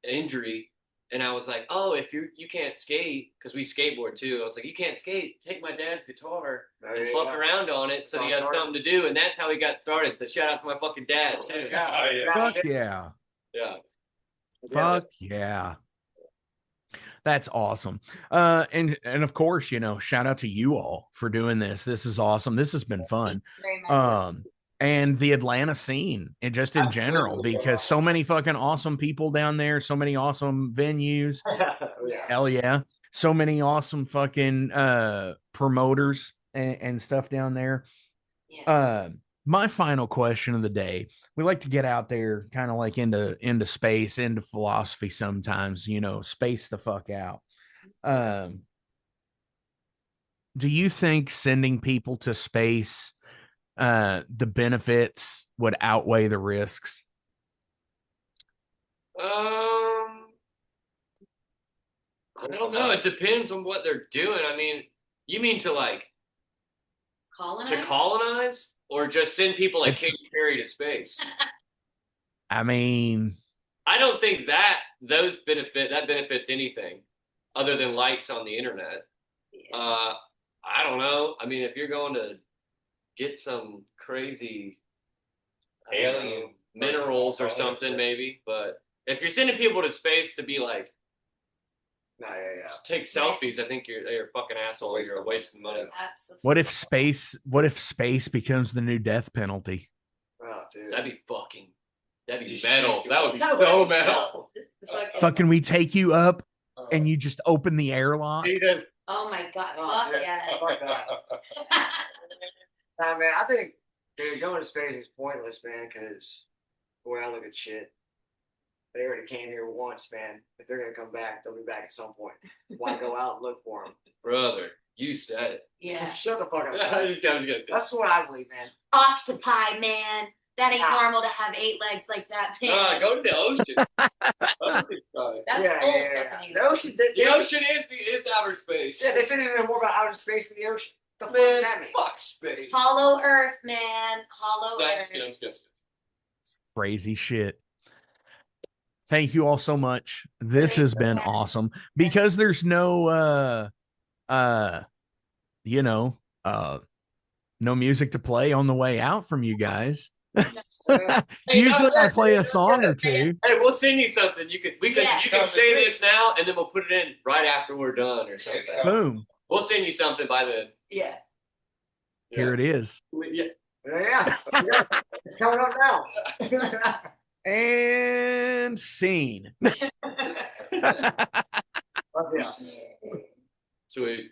injury. And I was like, oh, if you can't skate, because we skateboard too. I was like, you can't skate, take my dad's guitar and fuck around on it so he got something to do. And that's how he got started. So shout out to my fucking dad. Too. Fuck yeah. Yeah. Fuck yeah. That's awesome. And of course, you know, shout out to you all for doing this. This is awesome. This has been fun. Very much. and the Atlanta scene and just in general, because so many fucking awesome people down there, so many awesome venues. Yeah. Hell yeah. So many awesome fucking promoters and stuff down there. Yeah. My final question of the day. We like to get out there kind of like into space, into philosophy sometimes, you know, space the fuck out. Do you think sending people to space, the benefits would outweigh the risks? I don't know. It depends on what they're doing. I mean, you mean to colonize or just send people like Katy Perry to space? I mean, I don't think that benefits anything other than likes on the internet. Yeah. I don't know. I mean, if you're going to get some crazy alien minerals or something, maybe. But if you're sending people to space to be like, take selfies, I think you're a fucking asshole. You're wasting money. Absolutely. what if space becomes the new death penalty? Oh, dude. That'd be metal. That would be so metal. Fucking we take you up and you just open the airlock. Oh my god. Oh, Fuck yeah. yeah. Fuck that. Nah, man, I think dude, going to space is pointless, man, because the way I look at shit, they already came here once, man. If they're going to come back, they'll be back at some point. Why go out and look for them? Brother, you said it. Yeah. Shut the fuck up. I'm guys. just kidding. That's what I believe, man. Octopi, man. That ain't Ah. normal to have 8 legs like that, man. Go to the ocean. That's Yeah, full yeah. fucking The ocean, The ocean is outer space. yeah, they said it more about outer space than the ocean. The fuck does Man, that mean? fuck space. Hollow Earth, man. Hollow No, I'm Earth. just kidding. Crazy shit. Thank you all so much. This has been awesome because there's no no music to play on the way out from you guys. Usually I play a song or two. Hey, we'll send you something. You Yeah. can say this now, and then we'll put it in right after we're done or something. Boom. We'll send you something by the. Yeah. Here it is. Yeah. Yeah. It's coming up now. And scene. Love ya. Sweet.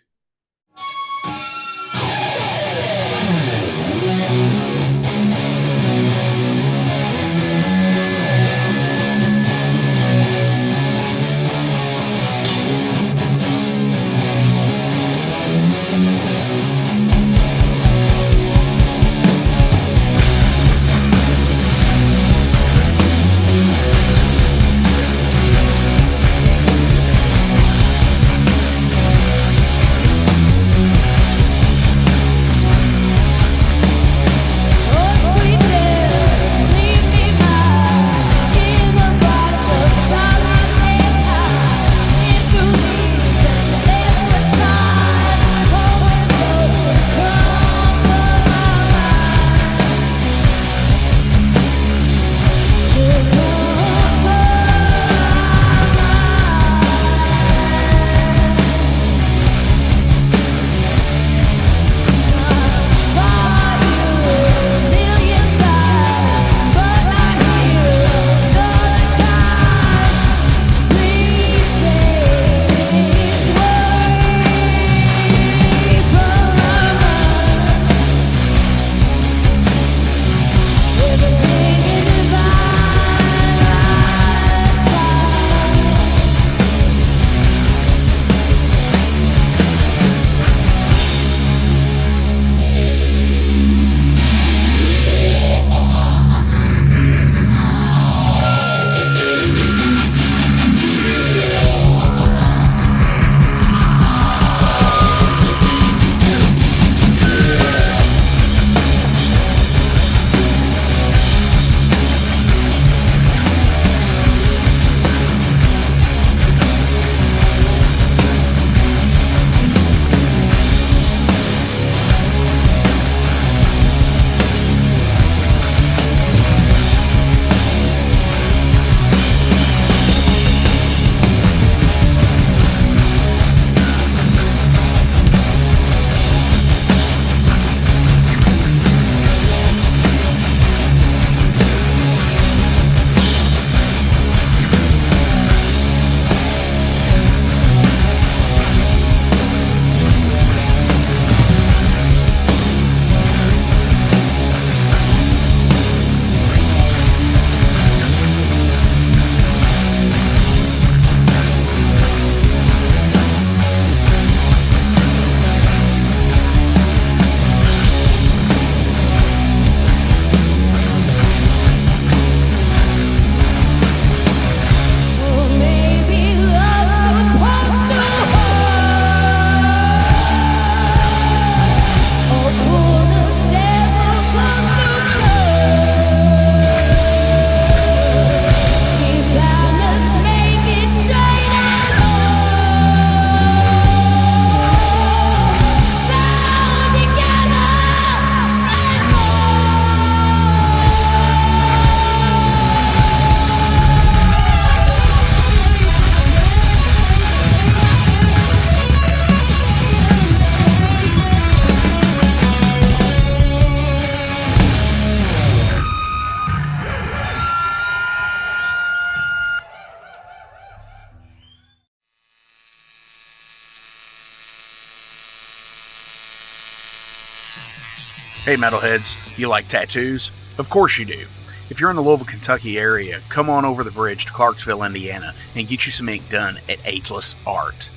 Hey metalheads, you like tattoos? Of course you do. If you're in the Louisville, Kentucky area, come on over the bridge to Clarksville, Indiana, and get you some ink done at Ageless Art.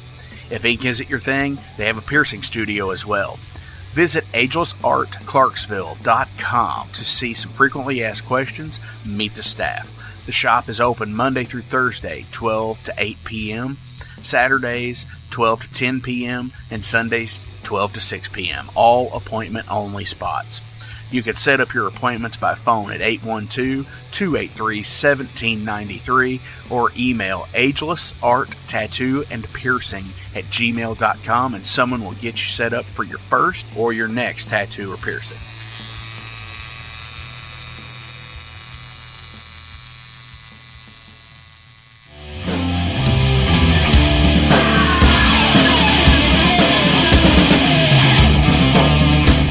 If ink isn't your thing, they have a piercing studio as well. Visit agelessartclarksville.com to see some frequently asked questions, meet the staff. The shop is open Monday through Thursday, 12 to 8 p.m., Saturdays, 12 to 10 p.m., and Sundays, 12 to 6 p.m., all appointment-only spots. You can set up your appointments by phone at 812-283-1793 or email agelessarttattooandpiercing@gmail.com and someone will get you set up for your first or your next tattoo or piercing.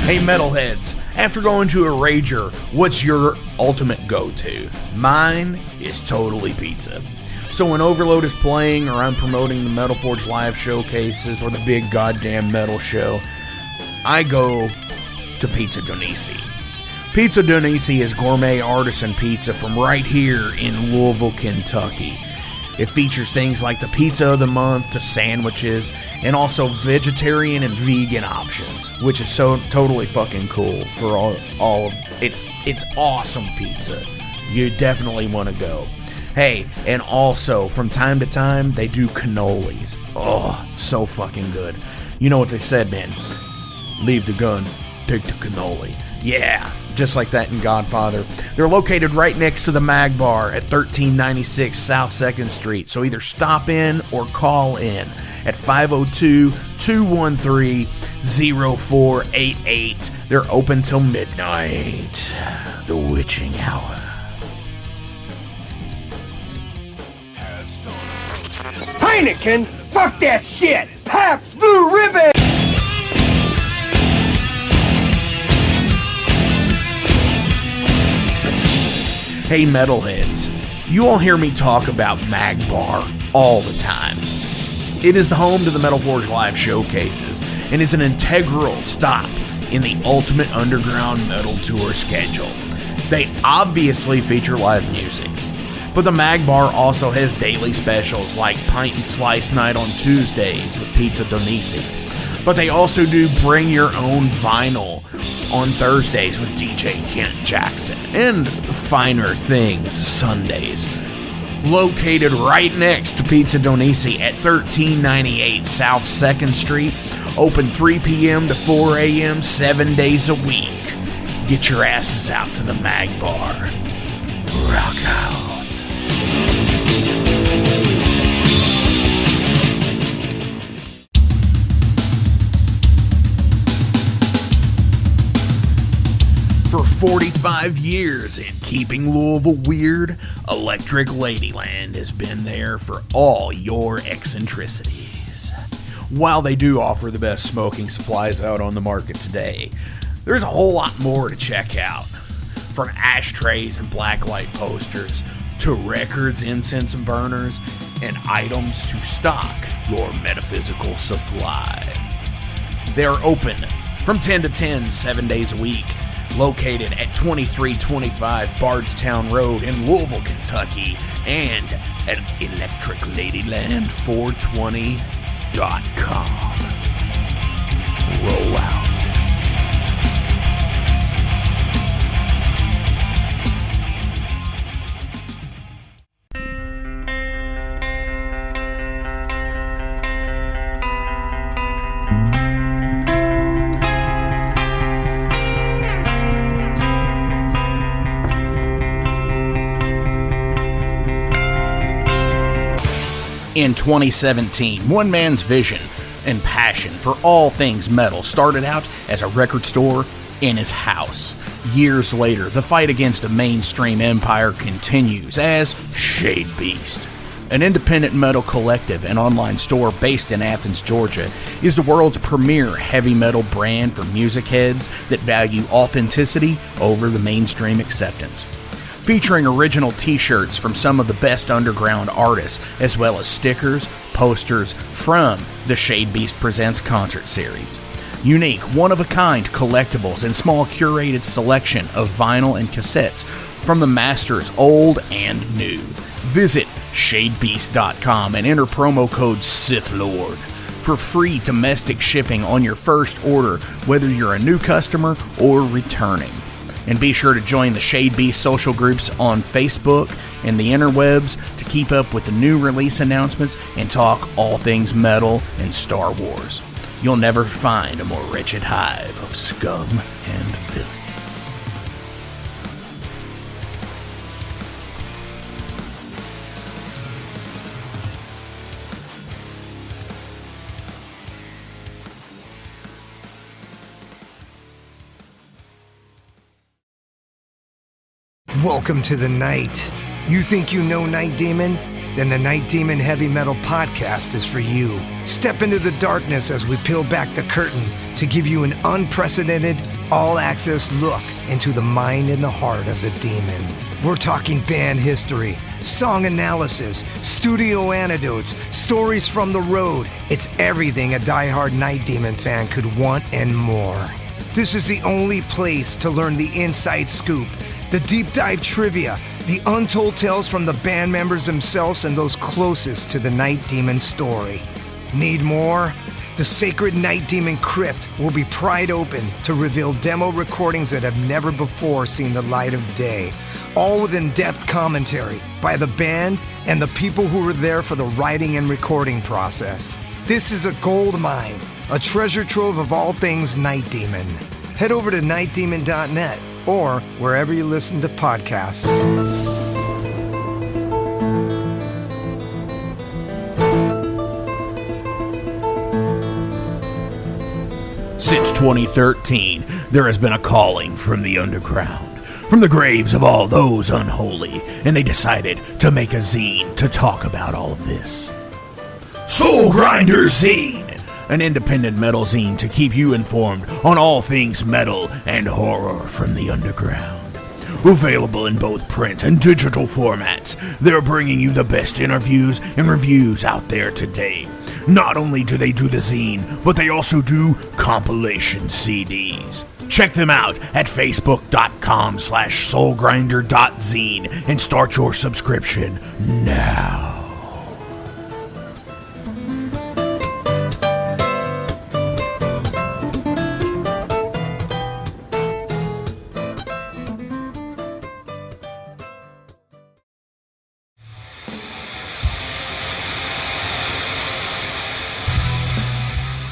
Hey metalheads, after going to a rager, what's your ultimate go-to? Mine is totally pizza. So when Overload is playing, or I'm promoting the Metal Forge live showcases, or the big goddamn metal show, I go to Pizza Donisi. Pizza Donisi is gourmet artisan pizza from right here in Louisville, Kentucky. It features things like the pizza of the month, the sandwiches, and also vegetarian and vegan options, which is so totally fucking cool for all of it's awesome pizza. You definitely want to go. Hey, and also from time to time they do cannolis. Oh, so fucking good. You know what they said, man? Leave the gun, take the cannoli. Yeah, just like that in Godfather. They're located right next to the Mag Bar at 1396 South 2nd Street. So either stop in or call in at 502-213-0488. They're open till midnight. The witching hour. Heineken, fuck that shit! Pabst Blue Ribbon! Hey metalheads, you all hear me talk about Mag Bar all the time. It is the home to the Metal Forge live showcases and is an integral stop in the ultimate underground metal tour schedule. They obviously feature live music, but the Mag Bar also has daily specials like Pint and Slice Night on Tuesdays with Pizza Donisi. But they also do Bring Your Own Vinyl on Thursdays with DJ Kent Jackson, and Finer Things Sundays. Located right next to Pizza Donisi at 1398 South 2nd Street, open 3 p.m. to 4 a.m. 7 days a week. Get your asses out to the Mag Bar. Rock out. For 45 years in keeping Louisville weird, Electric Ladyland has been there for all your eccentricities. While they do offer the best smoking supplies out on the market today, there's a whole lot more to check out. From ashtrays and blacklight posters, to records, incense and burners, and items to stock your metaphysical supply. They are open from 10 to 10, 7 days a week. Located at 2325 Bardstown Road in Louisville, Kentucky, and at electricladyland420.com. Roll out. In 2017, one man's vision and passion for all things metal started out as a record store in his house. Years later, the fight against a mainstream empire continues as Shade Beast. An independent metal collective and online store based in Athens, Georgia, is the world's premier heavy metal brand for music heads that value authenticity over the mainstream acceptance. Featuring original t-shirts from some of the best underground artists, as well as stickers, posters from the Shade Beast Presents concert series. Unique, one-of-a-kind collectibles and small curated selection of vinyl and cassettes from the masters old and new. Visit shadebeast.com and enter promo code SithLord for free domestic shipping on your first order, whether you're a new customer or returning. And be sure to join the Shade Beast social groups on Facebook and the interwebs to keep up with the new release announcements and talk all things metal and Star Wars. You'll never find a more wretched hive of scum and filth. Welcome to the night. You think you know Night Demon? Then the Night Demon Heavy Metal Podcast is for you. Step into the darkness as we peel back the curtain to give you an unprecedented, all-access look into the mind and the heart of the demon. We're talking band history, song analysis, studio anecdotes, stories from the road. It's everything a diehard Night Demon fan could want and more. This is the only place to learn the inside scoop, the deep dive trivia, the untold tales from the band members themselves and those closest to the Night Demon story. Need more? The Sacred Night Demon Crypt will be pried open to reveal demo recordings that have never before seen the light of day, all with in-depth commentary by the band and the people who were there for the writing and recording process. This is a gold mine, a treasure trove of all things Night Demon. Head over to nightdemon.net or wherever you listen to podcasts. Since 2013, there has been a calling from the underground, from the graves of all those unholy, and they decided to make a zine to talk about all of this. Soul Grinder Zine! An independent metal zine to keep you informed on all things metal and horror from the underground. Available in both print and digital formats, they're bringing you the best interviews and reviews out there today. Not only do they do the zine, but they also do compilation CDs. Check them out at facebook.com/soulgrinder.zine and start your subscription now.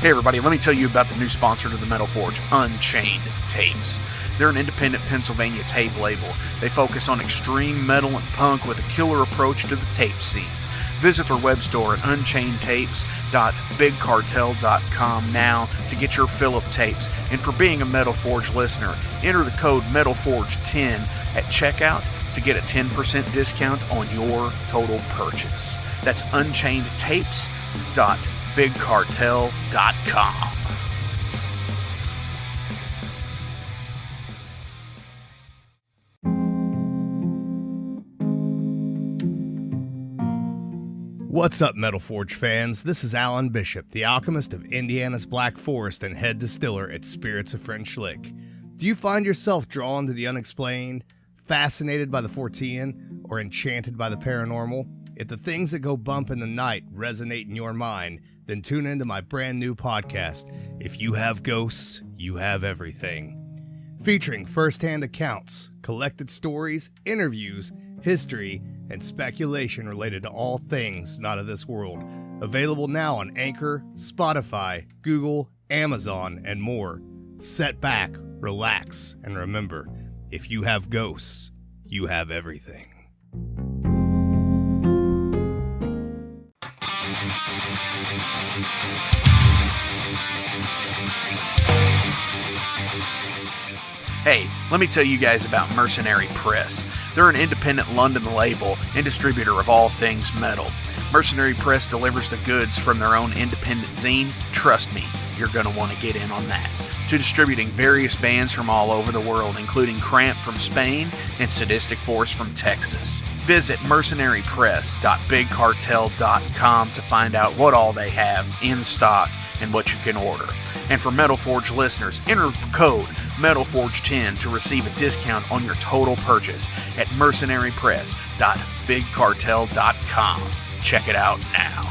Hey everybody, let me tell you about the new sponsor to the Metal Forge, Unchained Tapes. They're an independent Pennsylvania tape label. They focus on extreme metal and punk with a killer approach to the tape scene. Visit their web store at unchainedtapes.bigcartel.com now to get your fill of tapes. And for being a Metal Forge listener, enter the code METALFORGE10 at checkout to get a 10% discount on your total purchase. That's unchainedtapes.bigcartel.com. What's up, Metal Forge fans? This is Alan Bishop, the alchemist of Indiana's Black Forest and head distiller at Spirits of French Lick. Do you find yourself drawn to the unexplained, fascinated by the Fortean, or enchanted by the paranormal? If the things that go bump in the night resonate in your mind, then tune into my brand new podcast, If You Have Ghosts, You Have Everything. Featuring first-hand accounts, collected stories, interviews, history, and speculation related to all things not of this world. Available now on Anchor, Spotify, Google, Amazon, and more. Sit back, relax, and remember, if you have ghosts, you have everything. Hey, let me tell you guys about Mercenary Press. They're an independent London label and distributor of all things metal. Mercenary Press delivers the goods from their own independent zine. Trust me, you're going to want to get in on that. To distributing various bands from all over the world, including Cramp from Spain and Sadistic Force from Texas. Visit mercenarypress.bigcartel.com to find out what all they have in stock and what you can order. And for Metal Forge listeners, enter code MetalForge10 to receive a discount on your total purchase at mercenarypress.bigcartel.com. Check it out now.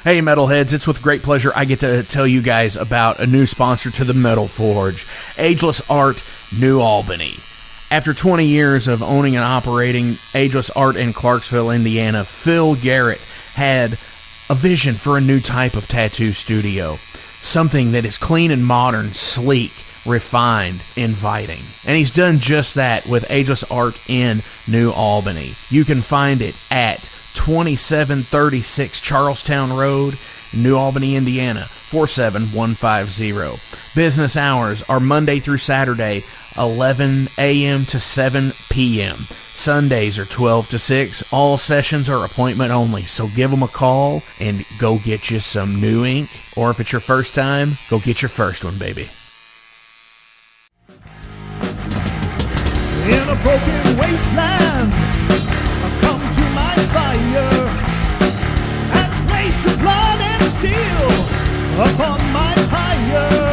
Hey metalheads, it's with great pleasure I get to tell you guys about a new sponsor to the Metal Forge, Ageless Art, New Albany. After 20 years of owning and operating Ageless Art in Clarksville, Indiana, Phil Garrett had a vision for a new type of tattoo studio. Something that is clean and modern, sleek, refined, inviting. And he's done just that with Ageless Art in New Albany. You can find it at 2736 Charlestown Road, New Albany, Indiana, 47150. Business hours are Monday through Saturday, 11 a.m. to 7 p.m. Sundays are 12 to 6. All sessions are appointment only, so give them a call and go get you some new ink. Or if it's your first time, go get your first one, baby. In a broken wasteland, come to my fire and place your blood and steel upon my pyre.